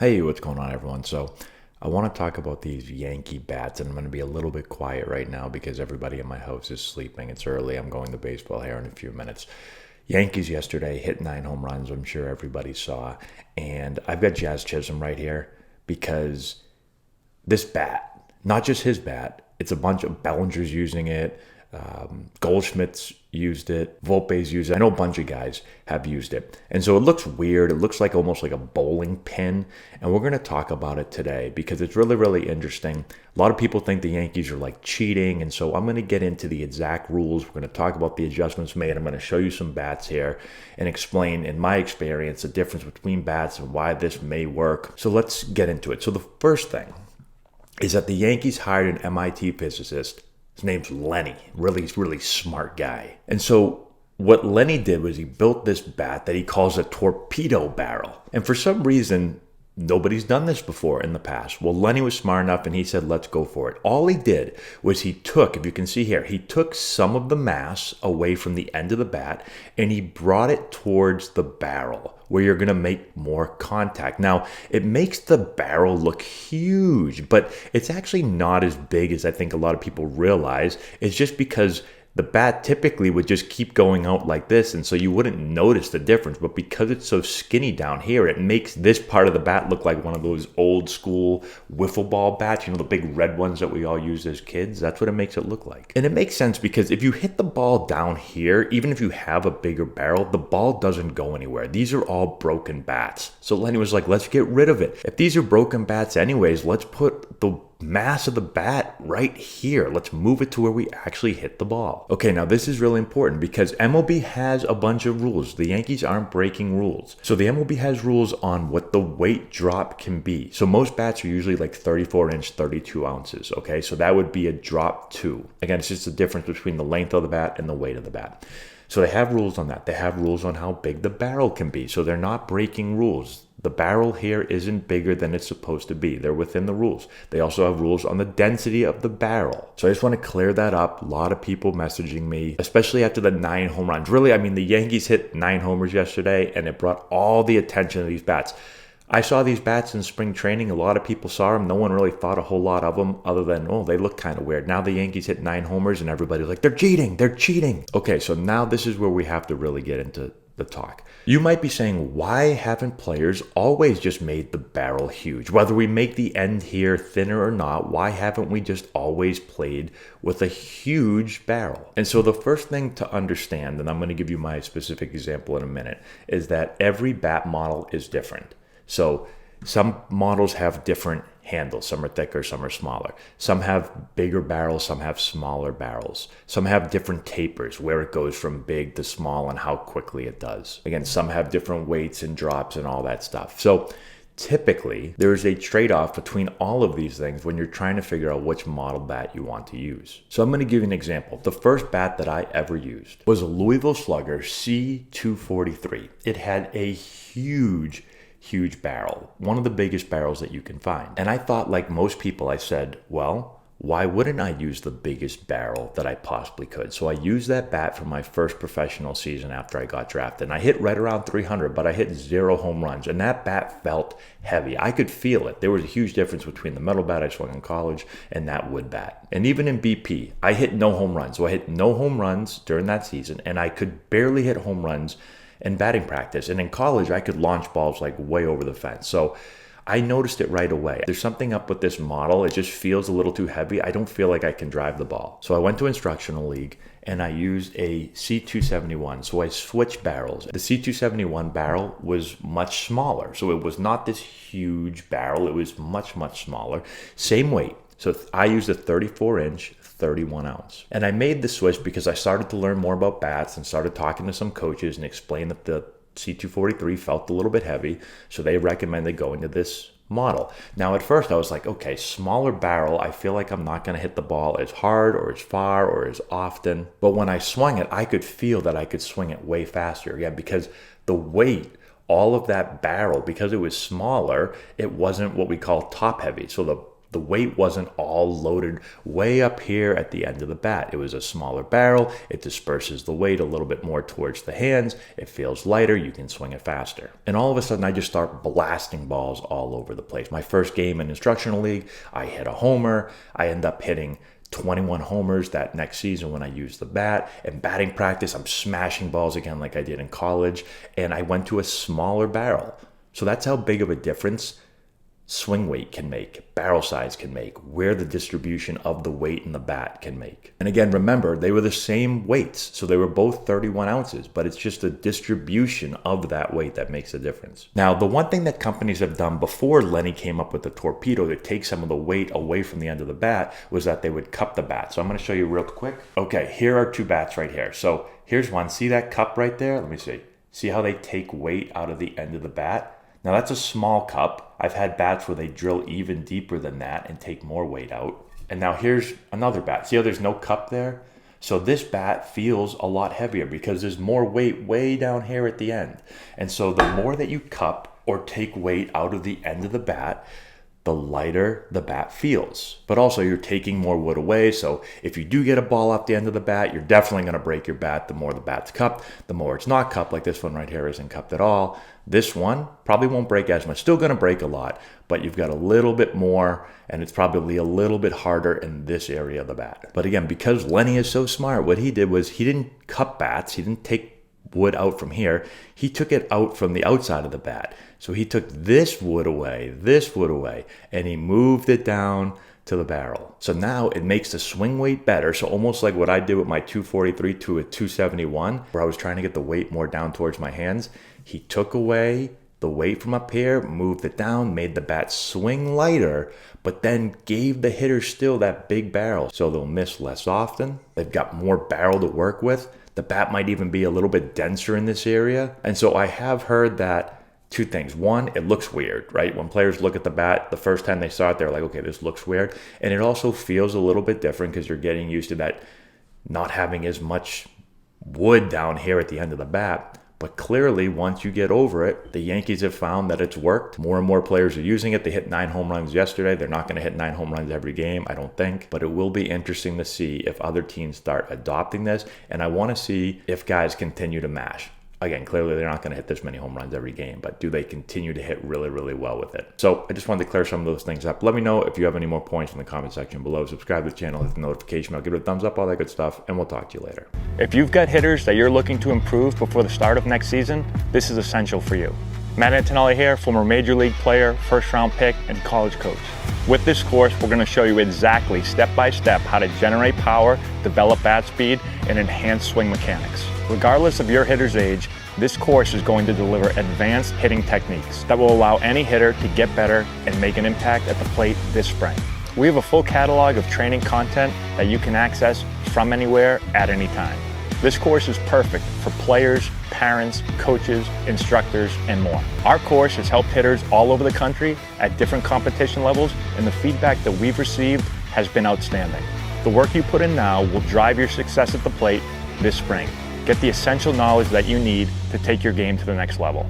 Hey, what's going on, everyone? So, I want to talk about these Yankee bats, and I'm going to be a little bit quiet right now because everybody in my house is sleeping. It's early. I'm going to baseball here in a few minutes. Yankees yesterday hit 9 home runs, I'm sure everybody saw. And I've got Jazz Chisholm right here because this bat, not just his bat, it's a bunch of Bellinger's using it. Goldschmidt's used it. Volpe's used it. I know a bunch of guys have used it. And so it looks weird. It looks like almost like a bowling pin. And we're going to talk about it today because it's really, really interesting. A lot of people think the Yankees are like cheating. And so I'm going to get into the exact rules. We're going to talk about the adjustments made. I'm going to show you some bats here and explain, in my experience, the difference between bats and why this may work. So let's get into it. So the first thing is that the Yankees hired an MIT physicist. His name's Lenny, really smart guy. And so what Lenny did was he built this bat that he calls a torpedo barrel. And for some reason, nobody's done this before in the past. Well, Lenny was smart enough and he said, let's go for it. All he did was he took, if you can see here, he took some of the mass away from the end of the bat and he brought it towards the barrel where you're going to make more contact. Now, it makes the barrel look huge, but it's actually not as big as I think a lot of people realize. It's just because the bat typically would just keep going out like this, and so you wouldn't notice the difference. But because it's so skinny down here, it makes this part of the bat look like one of those old school wiffle ball bats, the big red ones that we all used as kids. That's what it makes it look like. And it makes sense because if you hit the ball down here, even if you have a bigger barrel, the ball doesn't go anywhere. These are all broken bats. So Lenny was like, let's get rid of it. If these are broken bats anyways, let's put the mass of the bat right here. Let's move it to where we actually hit the ball. Okay, now this is really important because MLB has a bunch of rules. The Yankees aren't breaking rules. So the MLB has rules on what the weight drop can be. So most bats are usually like 34-inch, 32 ounces. Okay, so that would be a drop 2. Again, it's just the difference between the length of the bat and the weight of the bat. So they have rules on that. They have rules on how big the barrel can be. So they're not breaking rules. The barrel here isn't bigger than it's supposed to be. They're within the rules. They also have rules on the density of the barrel. So I just want to clear that up. A lot of people messaging me, especially after the 9 home runs. Really, the Yankees hit 9 homers yesterday, and it brought all the attention to these bats. I saw these bats in spring training. A lot of people saw them. No one really thought a whole lot of them other than, oh, they look kind of weird. Now the Yankees hit 9 homers, and everybody's like, they're cheating. Okay, so now this is where we have to really get into the talk. You might be saying, why haven't players always just made the barrel huge? Whether we make the end here thinner or not, why haven't we just always played with a huge barrel? And so the first thing to understand, and I'm going to give you my specific example in a minute, is that every bat model is different. So some models have different handles. Some are thicker, some are smaller. Some have bigger barrels, some have smaller barrels. Some have different tapers, where it goes from big to small and how quickly it does. Again, some have different weights and drops and all that stuff. So typically, there's a trade-off between all of these things when you're trying to figure out which model bat you want to use. So I'm going to give you an example. The first bat that I ever used was a Louisville Slugger C243. It had a huge barrel, one of the biggest barrels that you can find. And I thought, like most people, I said, well, why wouldn't I use the biggest barrel that I possibly could? So I used that bat for my first professional season after I got drafted. And I hit right around 300, but I hit 0 home runs. And that bat felt heavy. I could feel it. There was a huge difference between the metal bat I swung in college and that wood bat. And even in BP, I hit no home runs. So I hit no home runs during that season, and I could barely hit home runs in batting practice. And in college, I could launch balls like way over the fence. So I noticed it right away. There's something up with this model. It just feels a little too heavy. I don't feel like I can drive the ball. So I went to instructional league and I used a C271. So I switched barrels. The C271 barrel was much smaller. So it was not this huge barrel. It was much smaller. Same weight. So I used a 34-inch, 31 ounce. And I made the switch because I started to learn more about bats and started talking to some coaches and explained that the C243 felt a little bit heavy. So they recommended going to this model. Now at first I was like, okay, smaller barrel. I feel like I'm not going to hit the ball as hard or as far or as often. But when I swung it, I could feel that I could swing it way faster. Yeah, because the weight, all of that barrel, because it was smaller, it wasn't what we call top heavy. So the The weight wasn't all loaded way up here at the end of the bat. It was a smaller barrel. It disperses the weight a little bit more towards the hands. It feels lighter. You can swing it faster. And all of a sudden, I just start blasting balls all over the place. My first game in instructional league, I hit a homer. I end up hitting 21 homers that next season when I used the bat. In batting practice, I'm smashing balls again like I did in college. And I went to a smaller barrel. So that's how big of a difference swing weight can make, barrel size can make, where the distribution of the weight in the bat can make. And again, remember, they were the same weights. So they were both 31 ounces, but it's just the distribution of that weight that makes a difference. Now, the one thing that companies have done before Lenny came up with the torpedo to take some of the weight away from the end of the bat was that they would cup the bat. So I'm going to show you real quick. Okay, here are two bats right here. So here's one. See that cup right there? Let me see. See how they take weight out of the end of the bat? Now that's a small cup. I've had bats where they drill even deeper than that and take more weight out. And now here's another bat. See how there's no cup there? So this bat feels a lot heavier because there's more weight way down here at the end. And so the more that you cup or take weight out of the end of the bat, the lighter the bat feels. But also you're taking more wood away. So if you do get a ball off the end of the bat, you're definitely going to break your bat. The more the bat's cupped, the more it's not cupped, like this one right here isn't cupped at all. This one probably won't break as much. Still going to break a lot, but you've got a little bit more, and it's probably a little bit harder in this area of the bat. But again, because Lenny is so smart, what he did was he didn't cup bats. He didn't take wood out from here. He took it out from the outside of the bat. So he took this wood away, and he moved it down to the barrel. So now it makes the swing weight better. So almost like what I did with my 243 to a 271, where I was trying to get the weight more down towards my hands. He took away the weight from up here, moved it down, made the bat swing lighter, but then gave the hitter still that big barrel. So they'll miss less often. They've got more barrel to work with. The bat might even be a little bit denser in this area. And so I have heard that two things. One, it looks weird, right? When players look at the bat, the first time they saw it, they're like, okay, this looks weird. And it also feels a little bit different because you're getting used to that not having as much wood down here at the end of the bat. But clearly, once you get over it, the Yankees have found that it's worked. More and more players are using it. They hit 9 home runs yesterday. They're not going to hit 9 home runs every game, I don't think. But it will be interesting to see if other teams start adopting this. And I want to see if guys continue to mash. Again, clearly they're not going to hit this many home runs every game, but do they continue to hit really, really well with it? So I just wanted to clear some of those things up. Let me know if you have any more points in the comment section below. Subscribe to the channel, hit the notification bell, give it a thumbs up, all that good stuff, and we'll talk to you later. If you've got hitters that you're looking to improve before the start of next season, this is essential for you. Matt Antonelli here, former Major League player, first-round pick, and college coach. With this course, we're going to show you exactly, step-by-step, how to generate power, develop bat speed, and enhance swing mechanics. Regardless of your hitter's age, this course is going to deliver advanced hitting techniques that will allow any hitter to get better and make an impact at the plate this spring. We have a full catalog of training content that you can access from anywhere at any time. This course is perfect for players, parents, coaches, instructors, and more. Our course has helped hitters all over the country at different competition levels, and the feedback that we've received has been outstanding. The work you put in now will drive your success at the plate this spring. Get the essential knowledge that you need to take your game to the next level.